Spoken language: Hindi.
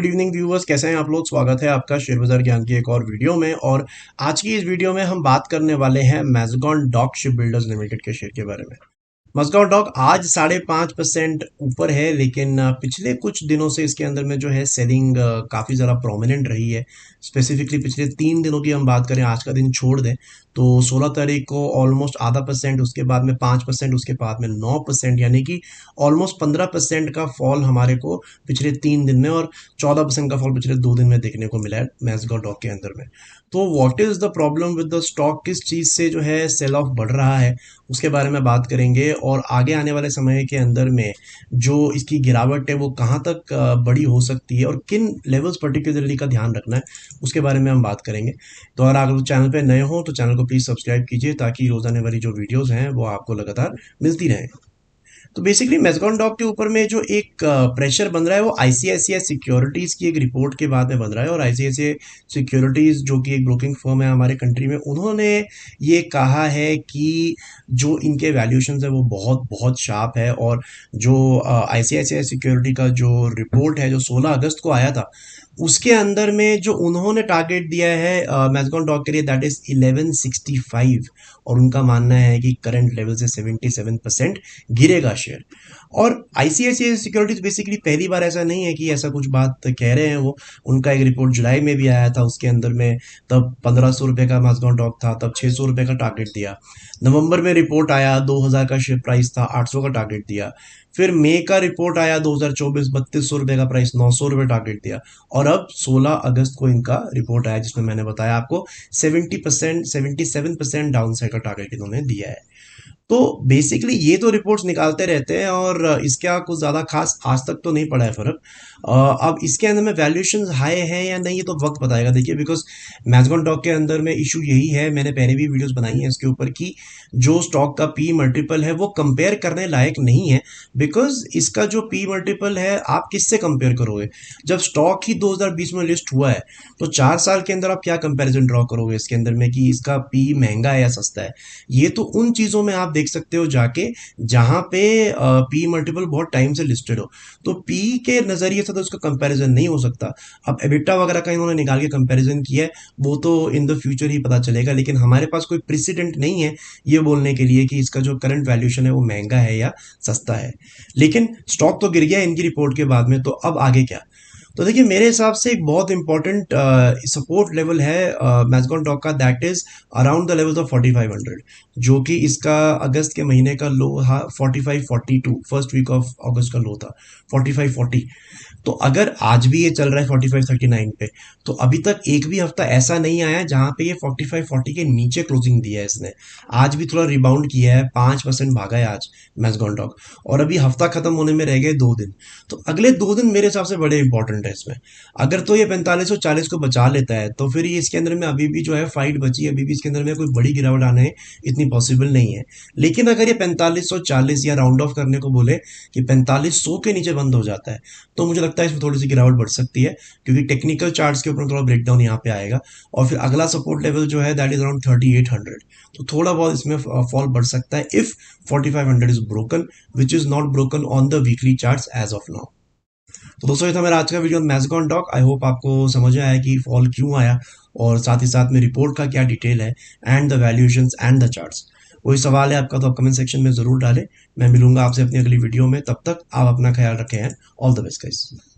गुड इवनिंग व्यूवर्स, कैसे हैं आप लोग। स्वागत है आपका शेयर बाजार ज्ञान की एक और वीडियो में। और आज की इस वीडियो में हम बात करने वाले हैं मैज़गान डॉक शिप बिल्डर्स लिमिटेड के शेयर के बारे में। मस्गांव डॉक आज 5.5% ऊपर है, लेकिन पिछले कुछ दिनों से इसके अंदर में जो है सेलिंग काफ़ी ज़्यादा प्रोमिनेंट रही है। स्पेसिफिकली पिछले 3 दिनों की हम बात करें, आज का दिन छोड़ दें तो 16 तारीख को ऑलमोस्ट आधा परसेंट, उसके बाद में 5%, उसके बाद में 9%, यानी कि ऑलमोस्ट 15% का फॉल हमारे को पिछले 3 दिन में और 14% का फॉल पिछले 2 दिन में देखने को मिला है मैज़गांव डॉक के अंदर में। तो what is the problem with the stock, किस चीज़ से जो है सेल ऑफ बढ़ रहा है, उसके बारे में बात करेंगे। और आगे आने वाले समय के अंदर में जो इसकी गिरावट है वो कहाँ तक बड़ी हो सकती है और किन लेवल्स पर्टिकुलरली का ध्यान रखना है, उसके बारे में हम बात करेंगे। तो अगर आप चैनल पे नए हो तो चैनल को प्लीज़ सब्सक्राइब कीजिए, ताकि रोज़ आने वाली जो वीडियोस हैं वो आपको लगातार मिलती रहें। तो बेसिकली मैज़गान डॉक के ऊपर में जो एक प्रेशर बन रहा है वो आईसीआईसीआई सिक्योरिटीज़ की एक रिपोर्ट के बाद में बन रहा है। और आईसीआईसीआई सिक्योरिटीज़ जो कि एक ब्रोकिंग फर्म है हमारे कंट्री में, उन्होंने ये कहा है कि जो इनके वैल्यूएशंस है वो बहुत बहुत शार्प है। और जो आईसीआईसीआई सिक्योरिटी का जो रिपोर्ट है जो 16 अगस्त को आया था, उसके अंदर में जो उन्होंने टारगेट दिया है मैज़गान डॉक के लिए, दैट इज 1165। और उनका मानना है कि करंट लेवल से 77% गिरेगा शेयर। और आईसीआईसीआई सिक्योरिटीज बेसिकली पहली बार ऐसा नहीं है कि ऐसा कुछ बात कह रहे हैं वो। उनका एक रिपोर्ट जुलाई में भी आया था, उसके अंदर में तब 1500 रुपये का मैज़गान डॉक था, तब 600 रुपये का टारगेट दिया। नवंबर में रिपोर्ट आया, 2000 का शेयर प्राइस था, 800 का टारगेट दिया। फिर मई का रिपोर्ट आया 2024, 3200 रुपये का प्राइस, 900 रुपये टारगेट दिया। और अब 16 अगस्त को इनका रिपोर्ट आया, जिसमें मैंने बताया आपको 70%, 77% डाउन साइड का टारगेट इन्होंने दिया है। तो बेसिकली ये तो रिपोर्ट्स निकालते रहते हैं और इसका कुछ ज़्यादा खास आज तक तो नहीं पड़ा है फर्क। अब इसके अंदर में वैल्यूएशंस हाई है या नहीं, ये तो वक्त बताएगा। देखिए, बिकॉज मैज़गान डॉक के अंदर में इशू यही है, मैंने पहले भी वीडियोस बनाई हैं इसके ऊपर, कि जो स्टॉक का पी मल्टीपल है वो कंपेयर करने लायक नहीं है। बिकॉज इसका जो पी मल्टीपल है, आप किससे कंपेयर करोगे? जब स्टॉक ही 2020 में लिस्ट हुआ है, तो 4 साल के अंदर आप क्या कंपेरिजन ड्रॉ करोगे इसके अंदर में कि इसका पी महंगा है या सस्ता है? ये तो उन चीज़ों में आप देख सकते हो जाके जहां पे पी मल्टीपल बहुत टाइम से लिस्टेड हो। तो पी के नजरिए से तो इसका कंपैरिजन नहीं हो सकता। अब एबिटा वगैरह का इन्होंने निकाल के कंपैरिजन किया है, वो तो इन द फ्यूचर ही पता चलेगा। लेकिन हमारे पास कोई प्रेसिडेंट नहीं है ये बोलने के लिए कि इसका जो करंट वैल्यूएशन है वो महंगा है या सस्ता है। लेकिन स्टॉक तो गिर गया इनकी रिपोर्ट के बाद में, तो अब आगे क्या? तो देखिए, मेरे हिसाब से एक बहुत इंपॉर्टेंट सपोर्ट लेवल है मैज़गान डॉक का, that is around the level of 4500, जो कि इसका अगस्त के महीने का लो था 4542, फर्स्ट वीक ऑफ अगस्त का लो था 4540। तो अगर आज भी ये चल रहा है 4539 पे, तो अभी तक एक भी हफ्ता ऐसा नहीं आया जहां पे ये 4540 के नीचे क्लोजिंग दिया है इसने। आज भी थोड़ा रिबाउंड किया है, 5% भागा है आज मैज़गान डॉक। और अभी हफ्ता खत्म होने में रह गए 2 दिन। तो अगले 2 दिन मेरे हिसाब से बड़े इंपॉर्टेंट है इसमें। अगर तो ये 4540 को बचा लेता है तो फिर ये इसके अंदर में अभी भी जो है फाइट बची है, अभी भी इसके अंदर में कोई बड़ी गिरावट आने इतनी पॉसिबल नहीं है। लेकिन अगर ये 4540 या राउंड ऑफ करने को बोले कि 4500 के नीचे बंद हो जाता है, तो मुझे लगता है इसमें थोड़ी सी गिरावट बढ़ सकती है, क्योंकि टेक्निकल चार्ट्स के ऊपर थोड़ा ब्रेकडाउन यहाँ पे आएगा। और फिर अगला सपोर्ट लेवल जो है दैट इज अराउंड 3800। तो थोड़ा बहुत इसमें फॉल बढ़ सकता है if 4500 is broken, which is not broken on the weekly charts as of now. तो दोस्तों, ये था मेरा आज का video Mazagon Dock. I hope आपको समझ में आया कि फॉल क्यों आया, और साथ ही साथ में रिपोर्ट का क्या डिटेल है, and the valuations and the charts. कोई सवाल है आपका तो आप कमेंट सेक्शन में जरूर डालें। मैं मिलूंगा आपसे अपनी अगली वीडियो में, तब तक आप अपना ख्याल रखें। All the best guys.